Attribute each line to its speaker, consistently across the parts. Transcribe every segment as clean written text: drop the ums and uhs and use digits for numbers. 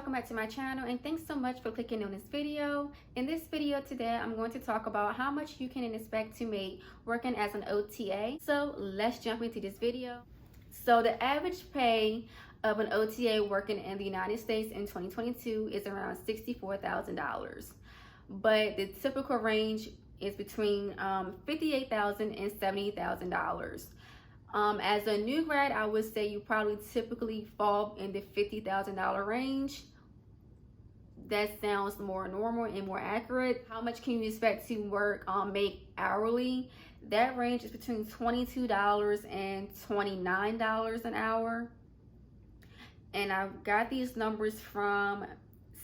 Speaker 1: welcome back to my channel, and thanks so much for clicking on this video. In this video today, I'm going to talk about how much you can expect to make working as an OTA. So let's jump into this video. So the average pay of an OTA working in the United States in 2022 is around $64,000, but the typical range is between $58,000 and $70,000. As a new grad, I would say you probably typically fall in the $50,000 range. That sounds more normal and more accurate. How much can you expect to make hourly? That range is between $22 and $29 an hour. And I've got these numbers from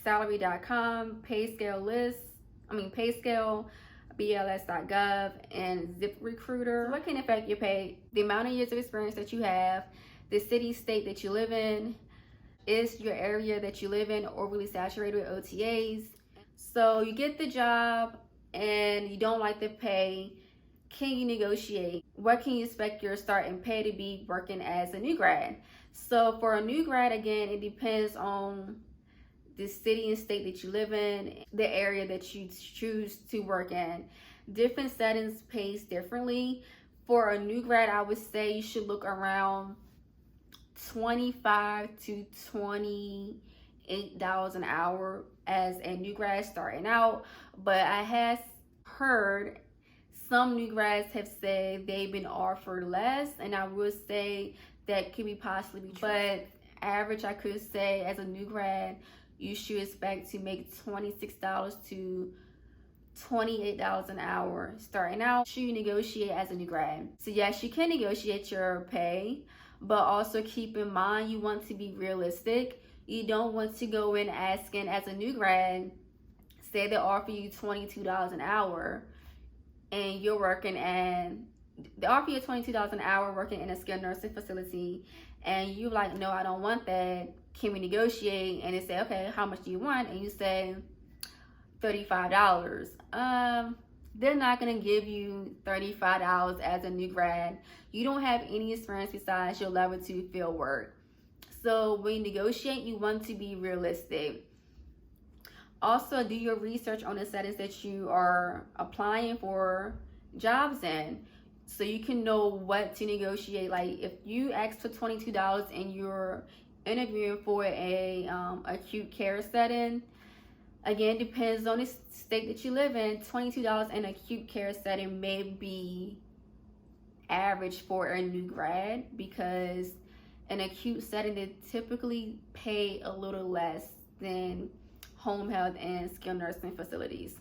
Speaker 1: salary.com, PayScale, BLS.gov, and ZipRecruiter. So what can affect your pay? The amount of years of experience that you have, the city, state that you live in, is your area that you live in overly saturated with OTAs? So you get the job and you don't like the pay. Can you negotiate? What can you expect your starting pay to be working as a new grad? So for a new grad, again, it depends on the city and state that you live in, the area that you choose to work in. Different settings pays differently. For a new grad, I would say you should look around $25 to $28 an hour as a new grad starting out. But I have heard some new grads have said they've been offered less, and I would say that could be possibly true. But average, I could say as a new grad, you should expect to make $26 to $28 an hour starting out. Should you negotiate as a new grad? So yes, you can negotiate your pay, but also keep in mind you want to be realistic. You don't want to go in asking as a new grad, say they offer you $22 an hour, and you're working and they offer you $22 an hour working in a skilled nursing facility, and you're like, no, I don't want that. Can we negotiate? And they say, okay, how much do you want? And you say $35. They're not gonna give you $35 as a new grad. You don't have any experience besides your level 2 field work. So when you negotiate, you want to be realistic. Also, do your research on the settings that you are applying for jobs in, so you can know what to negotiate. Like if you ask for $22 and you're interviewing for a acute care setting, again, depends on the state that you live in. $22 in acute care setting may be average for a new grad, because an acute setting, they typically pay a little less than home health and skilled nursing facilities.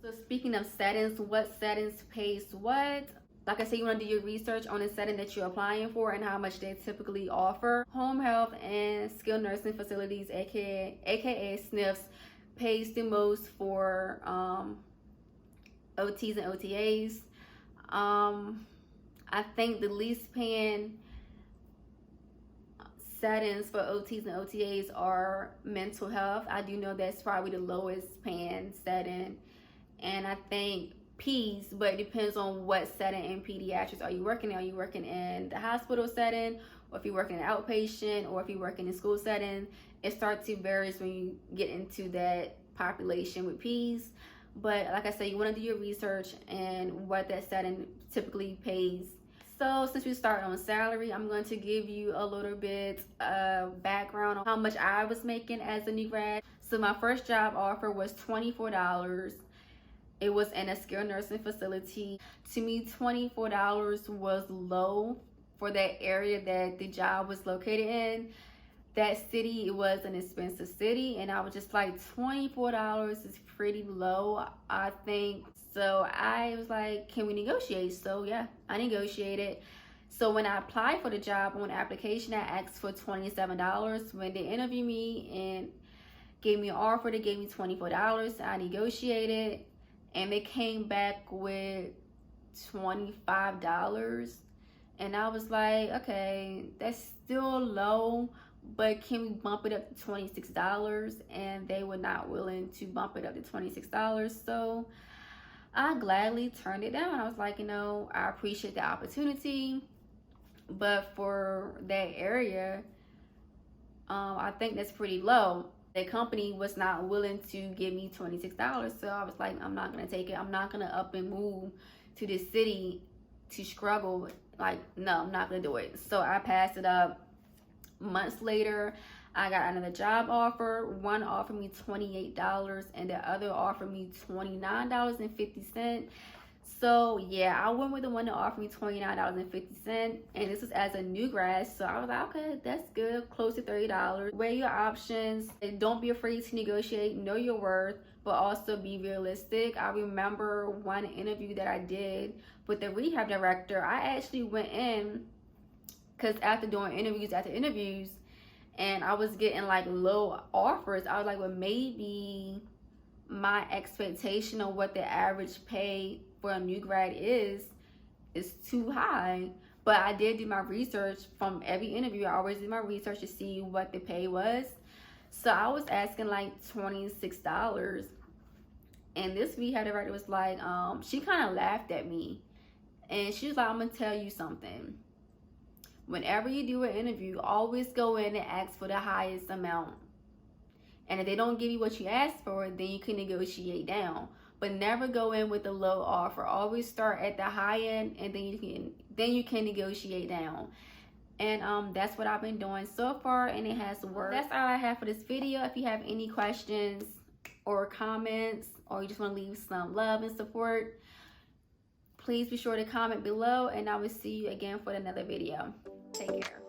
Speaker 1: So speaking of settings, what settings pays what? Like I said, you want to do your research on the setting that you're applying for and how much they typically offer. Home health and skilled nursing facilities, aka SNFs, pays the most for OTs and OTAs. I think the least paying settings for OTs and OTAs are mental health. I do know that's probably the lowest paying setting, and I think Peds, but it depends on what setting in pediatrics are you working in. Are you working in the hospital setting, or if you're working in outpatient, or if you're working in school setting? It starts to vary when you get into that population with Peds. But like I said, you want to do your research and what that setting typically pays. So since we start on salary, I'm going to give you a little bit of background on how much I was making as a new grad. So my first job offer was $24. It was in a skilled nursing facility. To me, $24 was low for that area that the job was located in. That city, it was an expensive city, and I was just like, $24 is pretty low, I think. So I was like, can we negotiate? So yeah, I negotiated. So when I applied for the job on the application, I asked for $27. When they interviewed me and gave me an offer, they gave me $24. I negotiated, and they came back with $25. And I was like, okay, that's still low, but can we bump it up to $26? And they were not willing to bump it up to $26. So I gladly turned it down. I was like, I appreciate the opportunity, but for that area, I think that's pretty low. The company was not willing to give me $26. So I was like, I'm not going to take it. I'm not going to up and move to this city to struggle. Like, no, I'm not going to do it. So I passed it up. Months later, I got another job offer. One offered me $28 and the other offered me $29.50. So yeah, I went with the one that offered me $29.50, and this was as a new grad. So I was like, okay, that's good, close to $30. Weigh your options and don't be afraid to negotiate. Know your worth, but also be realistic. I remember one interview that I did with the rehab director. I actually went in because after doing interviews after interviews, and I was getting like low offers. I was like, well, maybe my expectation of what the average pay for a new grad is too high. But I did do my research from every interview. I always did my research to see what the pay was. So I was asking like $26. And this rehab director was like, she kind of laughed at me. And she was like, I'm going to tell you something. Whenever you do an interview, always go in and ask for the highest amount. And if they don't give you what you asked for, then you can negotiate down. But never go in with a low offer. Always start at the high end, and then you can negotiate down. And that's what I've been doing so far, and it has worked. That's all I have for this video. If you have any questions or comments, or you just want to leave some love and support, please be sure to comment below, and I will see you again for another video. Take care.